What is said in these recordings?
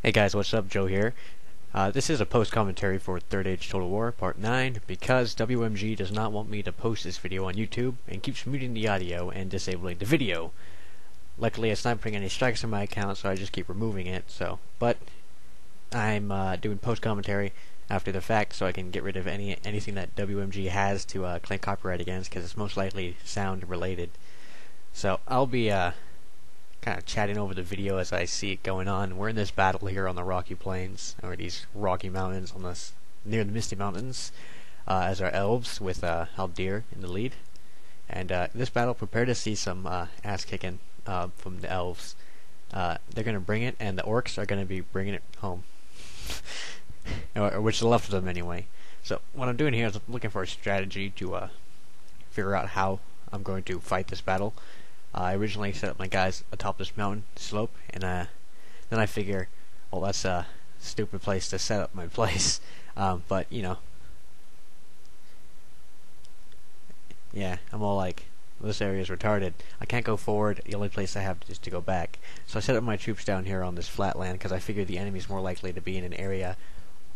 Hey guys, what's up? Joe here. This is a post-commentary for Third Age Total War Part 9 because WMG does not want me to post this video on YouTube and keeps muting the audio and disabling the video. Luckily, it's not putting any strikes on my account, so I just keep removing it. But I'm doing post-commentary after the fact, so I can get rid of anything that WMG has to claim copyright against, because it's most likely sound related. So I'll be kind of chatting over the video as I see it going on. We're in this battle here on the Rocky Plains, or these Rocky Mountains on this near the Misty Mountains, as our elves with Haldir in the lead. And this battle, prepare to see some ass kicking from the elves. They're going to bring it, and the orcs are going to be bringing it home, or which is left of them anyway. So what I'm doing here is I'm looking for a strategy to figure out how I'm going to fight this battle. I originally set up my guys atop this mountain slope, and then I figure, well, that's a stupid place to set up my place. But you know, yeah, I'm all like, this area is retarded. I can't go forward. The only place I have is to go back. So I set up my troops down here on this flat land because I figure the enemy's more likely to be in an area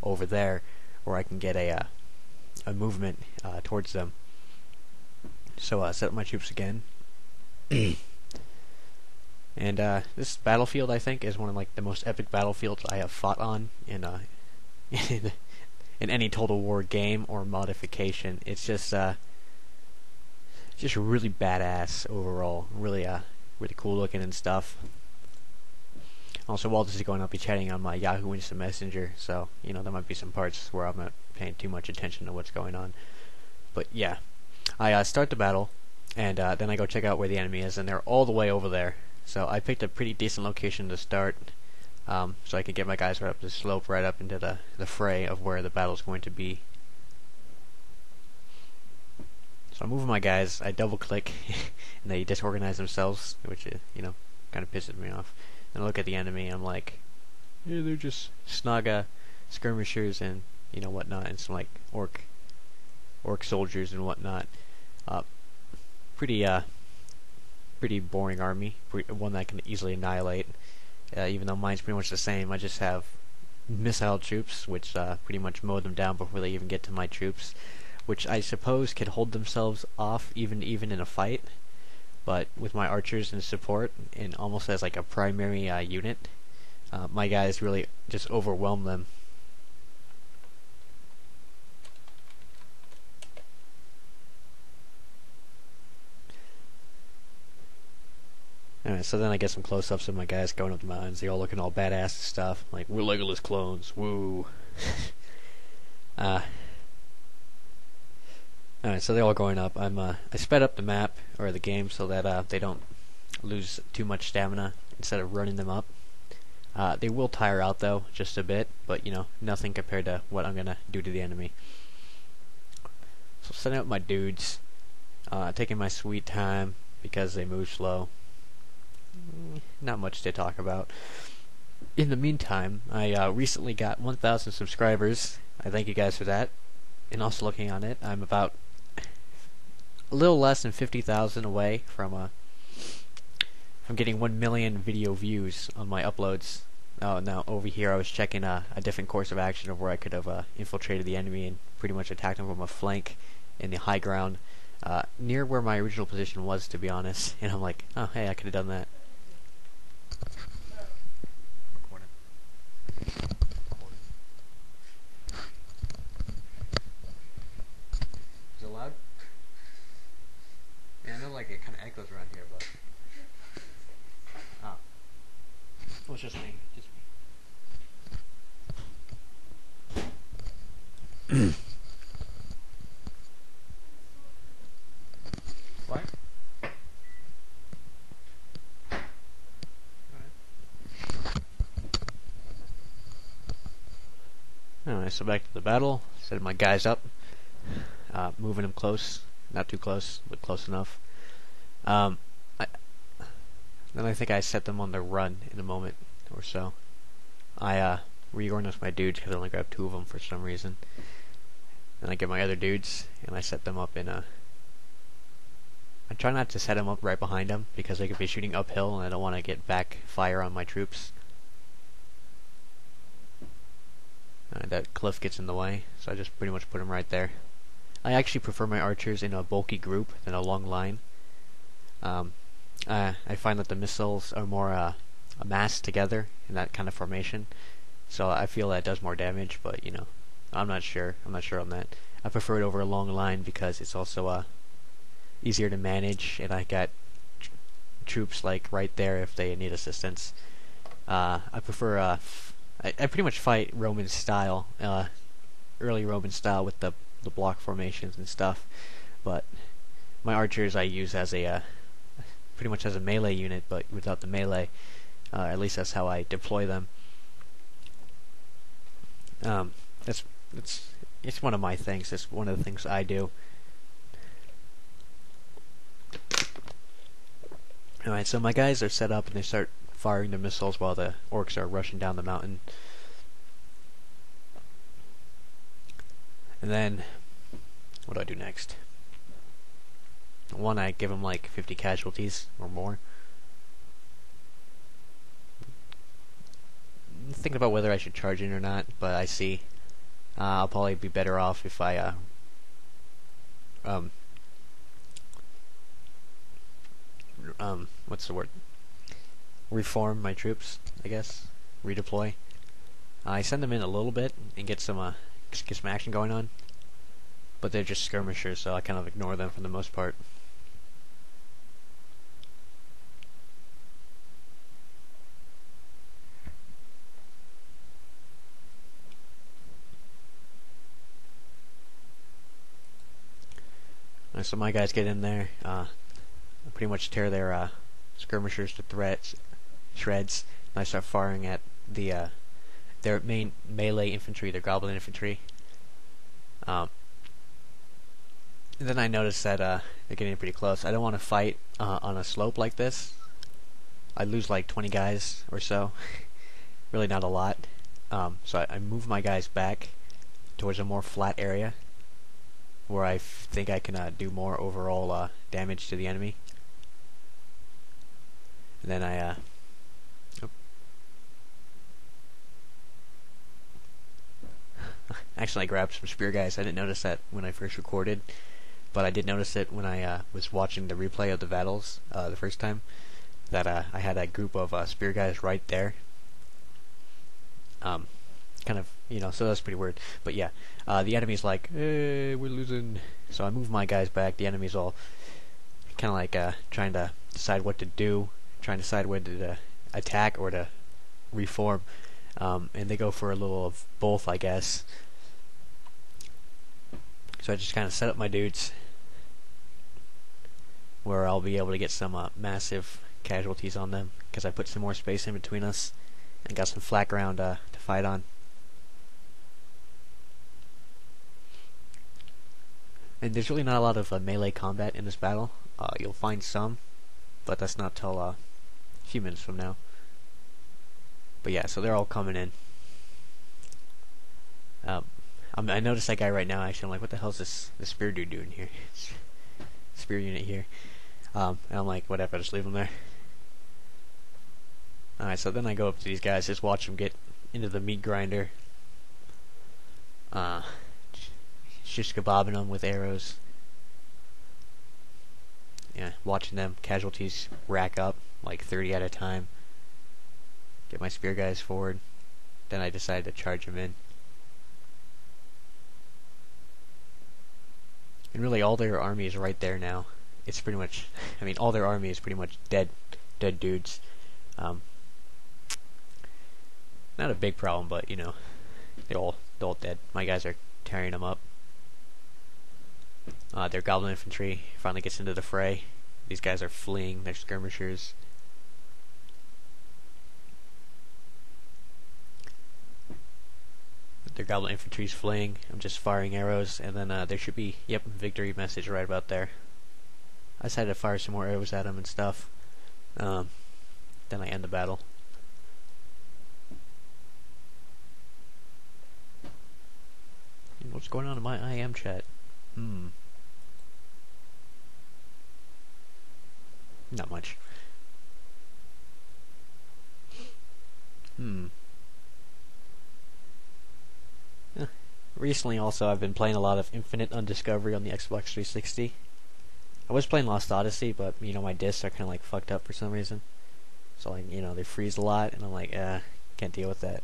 over there where I can get a movement towards them. So I set up my troops again. And this battlefield, I think, is one of the most epic battlefields I have fought on in any Total War game or modification. It's just really badass overall, really cool looking and stuff. Also, while this is going, I'll be chatting on my Yahoo Instant Messenger, so you know there might be some parts where I'm not paying too much attention to what's going on. But yeah, I start the battle. And then I go check out where the enemy is, and they're all the way over there. So I picked a pretty decent location to start, so I could get my guys right up the slope, right up into the fray of where the battle's going to be. So I'm moving my guys, I double click, and they disorganize themselves, which you know, kind of pisses me off. And I look at the enemy, and I'm like, yeah, they're just Snaga skirmishers and you know whatnot, and some like orc soldiers and whatnot. Pretty boring army, one that I can easily annihilate, even though mine's pretty much the same. I just have missile troops, which pretty much mow them down before they even get to my troops, which I suppose could hold themselves off even in a fight, but with my archers in support, and almost as like a primary unit, my guys really just overwhelm them. Alright, so then I get some close-ups of my guys going up the mountains. They all looking all badass and stuff. I'm like, we're Legolas clones, woo. Alright, so they're all going up. I sped up the map, or the game, so that they don't lose too much stamina instead of running them up. They will tire out, though, just a bit, but, you know, nothing compared to what I'm going to do to the enemy. So setting up my dudes, taking my sweet time, because they move slow. Not much to talk about. In the meantime, I recently got 1,000 subscribers. I thank you guys for that. And also looking on it, I'm about a little less than 50,000 away from getting 1 million video views on my uploads. Now over here I was checking a different course of action of where I could have infiltrated the enemy and pretty much attacked them from a flank in the high ground, near where my original position was, to be honest. And I'm like, oh hey, I could have done that. Is it loud? Yeah, I know like it kind of echoes around here, but oh, well, it's just me, What? Alright, so back to the battle. Setting my guys up, moving them close, not too close, but close enough. Then I think I set them on the run in a moment or so. I reorganized my dudes because I only grabbed 2 of them for some reason. Then I get my other dudes and I set them up in a. I try not to set them up right behind them because they could be shooting uphill and I don't want to get back fire on my troops. That cliff gets in the way, so I just pretty much put them right there. I actually prefer my archers in a bulky group than a long line. I find that the missiles are more amassed together in that kind of formation, so I feel that does more damage, but you know, I'm not sure. I'm not sure on that. I prefer it over a long line because it's also easier to manage, and I got troops like right there if they need assistance. I prefer I pretty much fight Roman style, early Roman style with the block formations and stuff, but my archers I use as a pretty much as a melee unit, but without the melee. At least that's how I deploy them. It's one of my things. It's one of the things I do. Alright, so my guys are set up and they start firing the missiles while the orcs are rushing down the mountain. And then, what do I do next? One, I give them like 50 casualties or more. I'm thinking about whether I should charge in or not, but I see I'll probably be better off if I what's the word? Reform my troops, I guess. Redeploy. I send them in a little bit and get some action going on, but they're just skirmishers, so I kind of ignore them for the most part. So my guys get in there, pretty much tear their skirmishers to shreds, and I start firing at their main melee infantry, their goblin infantry. And then I notice that they're getting pretty close. I don't want to fight on a slope like this. I lose like 20 guys or so. Really not a lot. So I move my guys back towards a more flat area where I think I can do more overall damage to the enemy. And then I actually I grabbed some spear guys. I didn't notice that when I first recorded, but I did notice it when I was watching the replay of the battles the first time, that I had a group of spear guys right there. Kind of, you know, so that's pretty weird. But yeah, the enemy's like, we're losing. So I move my guys back. The enemy's all kind of like trying to decide what to do, trying to decide whether to attack or to reform. And they go for a little of both, I guess. So I just kind of set up my dudes where I'll be able to get some massive casualties on them, because I put some more space in between us and got some flat ground to fight on. And there's really not a lot of melee combat in this battle. You'll find some, but that's not till a few minutes from now. But yeah, so they're all coming in. I noticed that guy right now. Actually, I'm like, what the hell is this spear dude doing here? Spear unit here. And I'm like, whatever, just leave him there. Alright, so then I go up to these guys, just watch them get into the meat grinder. Just kebabbing them with arrows. Yeah, watching them casualties rack up, like 30 at a time. Get my spear guys forward. Then I decide to charge them in. And really all their army is right there now. It's pretty much, I mean, all their army is pretty much dead dudes. Not a big problem, but you know, they're all dead. My guys are tearing them up. Their goblin infantry finally gets into the fray. These guys are fleeing. They're skirmishers. Their goblin infantry's fleeing. I'm just firing arrows, and then there should be, yep, victory message right about there. I decided to fire some more arrows at them and stuff. Then I end the battle. What's going on in my IM chat? Not much. recently also I've been playing a lot of Infinite Undiscovery on the Xbox 360. I was playing Lost Odyssey, but my discs are kind of like fucked up for some reason. So like they freeze a lot, and I'm like, can't deal with that.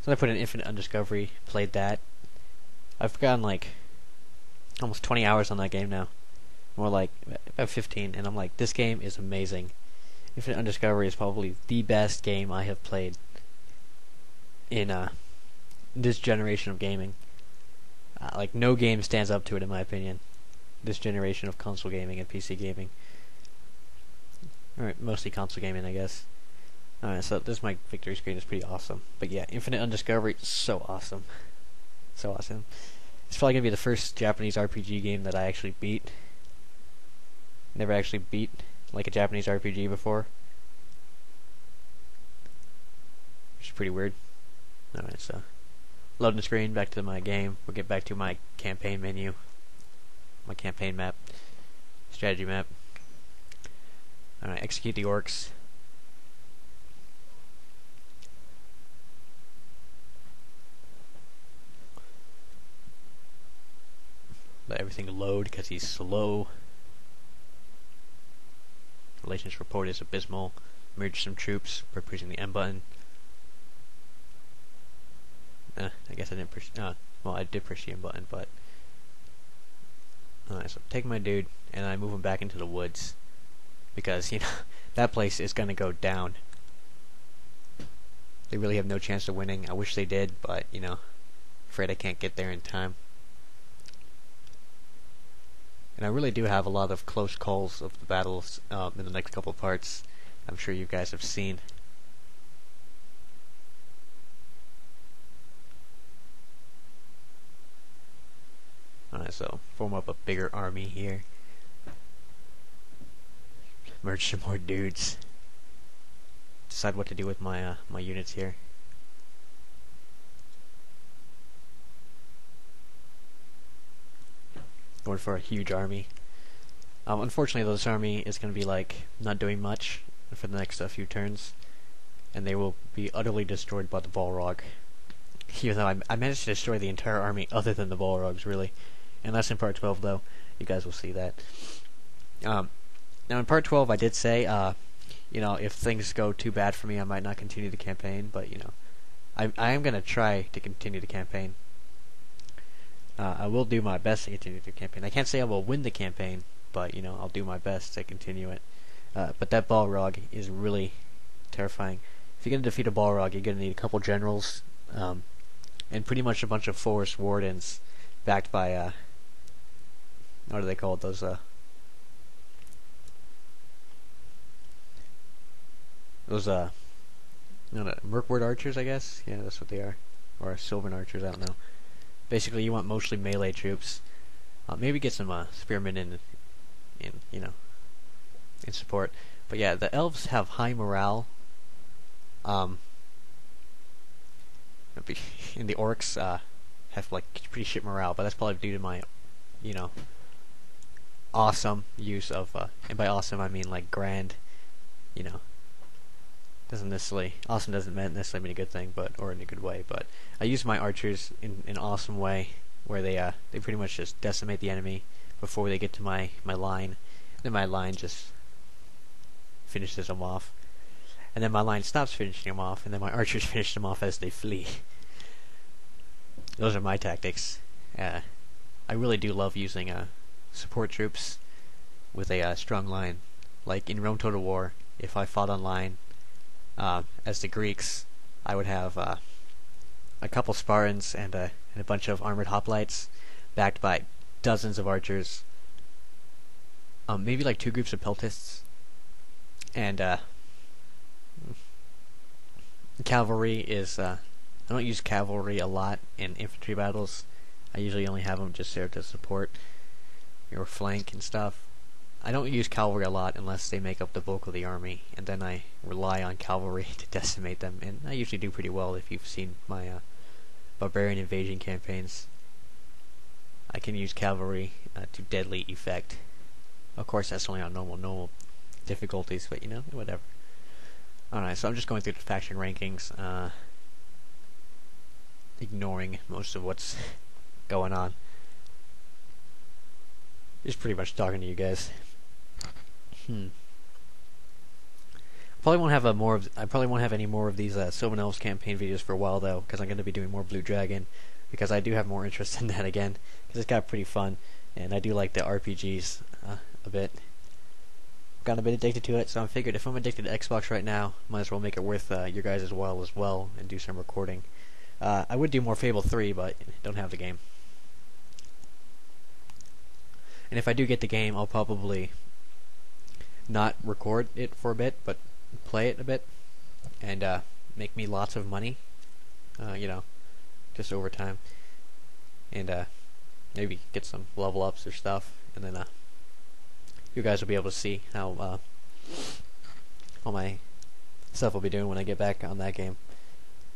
So I put in Infinite Undiscovery, played that. I've gotten like almost 20 hours on that game now. More like about 15, and I'm like, this game is amazing. Infinite Undiscovery is probably the best game I have played in this generation of gaming. Like, no game stands up to it in my opinion. This generation of console gaming and PC gaming. Alright, mostly console gaming, I guess. Alright, so this my victory screen is pretty awesome. But yeah, Infinite Undiscovery, so awesome. So awesome. It's probably going to be the first Japanese RPG game that I actually beat. Never actually beat like a Japanese RPG before. Which is pretty weird. Alright, so loading the screen, back to my game. We'll get back to my campaign menu. My campaign map. Strategy map. Alright, execute the orcs. Let everything load because he's slow. Relations report is abysmal. Merge some troops by pressing the M button. I guess I didn't push. Well, I did push the M button, but. Alright, so take my dude and I move him back into the woods. Because, that place is gonna go down. They really have no chance of winning. I wish they did, but, afraid I can't get there in time. And I really do have a lot of close calls of the battles in the next couple of parts. I'm sure you guys have seen. Alright, so form up a bigger army here. Merge some more dudes. Decide what to do with my my units here. Going for a huge army. Unfortunately, this army is going to be like not doing much for the next few turns, and they will be utterly destroyed by the Balrog. Even though I managed to destroy the entire army other than the Balrogs, really. And that's in part 12, though. You guys will see that. Now in part 12, I did say, if things go too bad for me, I might not continue the campaign. But I am going to try to continue the campaign. I will do my best to continue the campaign. I can't say I will win the campaign, but I'll do my best to continue it. But that Balrog is really terrifying. If you're gonna defeat a Balrog, you're gonna need a couple generals, and pretty much a bunch of forest wardens, backed by what are they called? Those Merkward archers, I guess. Yeah, that's what they are, or Silvan archers. I don't know. Basically, you want mostly melee troops. Maybe get some spearmen in support. But yeah, the elves have high morale. And the orcs have like pretty shit morale, but that's probably due to my, awesome use of, and by awesome I mean like grand. Doesn't necessarily necessarily mean a good thing, or in a good way. But I use my archers in an awesome way, where they pretty much just decimate the enemy before they get to my line. Then my line just finishes them off, and then my line stops finishing them off, and then my archers finish them off as they flee. Those are my tactics. I really do love using support troops with a strong line. Like in Rome Total War, if I fought on line as the Greeks, I would have a couple Spartans and a bunch of armored hoplites, backed by dozens of archers. Maybe like 2 groups of peltists, and cavalry is. I don't use cavalry a lot in infantry battles. I usually only have them just there to support your flank and stuff. I don't use cavalry a lot unless they make up the bulk of the army, and then I rely on cavalry to decimate them, and I usually do pretty well if you've seen my barbarian invasion campaigns. I can use cavalry to deadly effect. Of course, that's only on normal difficulties, but whatever. Alright, so I'm just going through the faction rankings, ignoring most of what's going on. Just pretty much talking to you guys. Probably won't have I probably won't have any more of these Silvan Elves campaign videos for a while though, because I'm going to be doing more Blue Dragon, because I do have more interest in that again, because it's got pretty fun, and I do like the RPGs a bit. Got a bit addicted to it, so I figured if I'm addicted to Xbox right now, might as well make it worth your guys' as well, and do some recording. I would do more Fable 3, but don't have the game. And if I do get the game, I'll probably not record it for a bit, but play it a bit, and make me lots of money, just over time, and maybe get some level ups or stuff, and then you guys will be able to see how all my stuff will be doing when I get back on that game,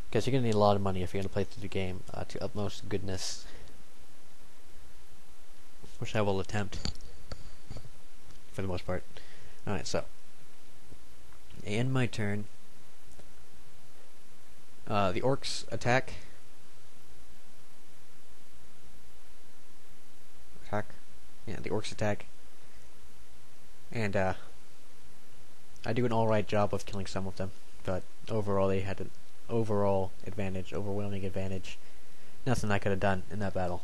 because you're going to need a lot of money if you're going to play through the game to utmost goodness, which I will attempt for the most part. Alright, so I end my turn. The orcs attack. Yeah, the orcs attack. And I do an alright job of killing some of them, but overall they had an overwhelming advantage. Nothing I could have done in that battle.